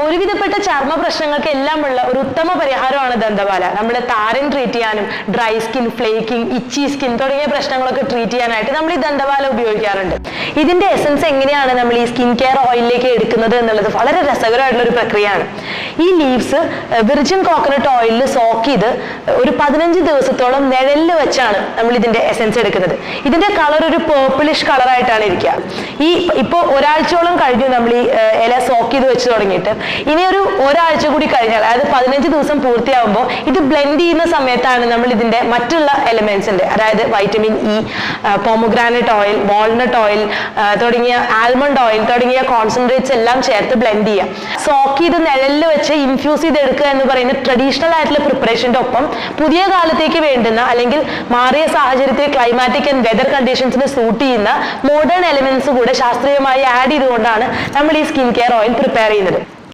ഒരുവിധപ്പെട്ട ചർമ്മ പ്രശ്നങ്ങൾക്ക് എല്ലാം ഉള്ള ഒരു ഉത്തമ പരിഹാരമാണ് ദന്തപാല. നമ്മുടെ താരൻ ട്രീറ്റ് ചെയ്യാനും ഡ്രൈ സ്കിൻ, ഫ്ലേക്കിംഗ്, ഇച്ചി സ്കിൻ തുടങ്ങിയ പ്രശ്നങ്ങളൊക്കെ ട്രീറ്റ് ചെയ്യാനായിട്ട് നമ്മൾ ഈ ദന്തപാല ഉപയോഗിക്കാറുണ്ട്. ഇതിന്റെ എസൻസ് എങ്ങനെയാണ് നമ്മൾ ഈ സ്കിൻ കെയർ ഓയിലിലേക്ക് എടുക്കുന്നത് എന്നുള്ളത് വളരെ രസകരമായിട്ടുള്ള ഒരു പ്രക്രിയയാണ്. ഈ ലീവ്സ് വിർജിൻ കോക്കനട്ട് ഓയിലിൽ സോക്ക് ചെയ്ത് ഒരു 15 ദിവസത്തോളം നിഴലിൽ വെച്ചാണ് നമ്മൾ ഇതിന്റെ എസൻസ് എടുക്കുന്നത്. ഇതിന്റെ കളർ ഒരു പേർപ്പിളിഷ് കളറായിട്ടാണ് ഇരിക്കുക. ഇപ്പോൾ ഒരാഴ്ചയോളം കഴിഞ്ഞു നമ്മൾ ഈ ഇല സോക്ക് ചെയ്ത് വെച്ച് തുടങ്ങിയിട്ട്. ഇനി ഒരാഴ്ച കൂടി കഴിഞ്ഞാൽ, അതായത് 15 ദിവസം പൂർത്തിയാകുമ്പോൾ ഇത് ബ്ലെൻഡ് ചെയ്യുന്ന സമയത്താണ് നമ്മൾ ഇതിന്റെ മറ്റുള്ള എലിമെന്റ്സിന്റെ, അതായത് vitamin E, pomegranate oil, walnut oil തുടങ്ങിയ ആൽമണ്ട് ഓയിൽ തുടങ്ങിയ കോൺസെൻട്രേറ്റ്സ് എല്ലാം ചേർത്ത് ബ്ലെൻഡ് ചെയ്യാം. സോക്ക് ചെയ്ത് നിഴലിൽ വെച്ച് ഇൻഫ്യൂസ് ചെയ്തെടുക്കുക എന്ന് പറയുന്ന ട്രഡീഷണൽ ആയിട്ടുള്ള പ്രിപ്പറേഷന്റെ ഒപ്പം പുതിയ കാലത്തേക്ക് വേണ്ടുന്ന അല്ലെങ്കിൽ മാറിയ സാഹചര്യത്തിൽ ക്ലൈമാറ്റിക് ആൻഡ് വെതർ കണ്ടീഷൻസിന് സൂട്ട് ചെയ്യുന്ന മോഡേൺ എലിമെന്റ്സ് കൂടെ ശാസ്ത്രീയമായി ആഡ് ചെയ്തുകൊണ്ടാണ് നമ്മൾ ഈ സ്കിൻ കെയർ ഓയിൽ പ്രിപ്പയർ ചെയ്യുന്നത്.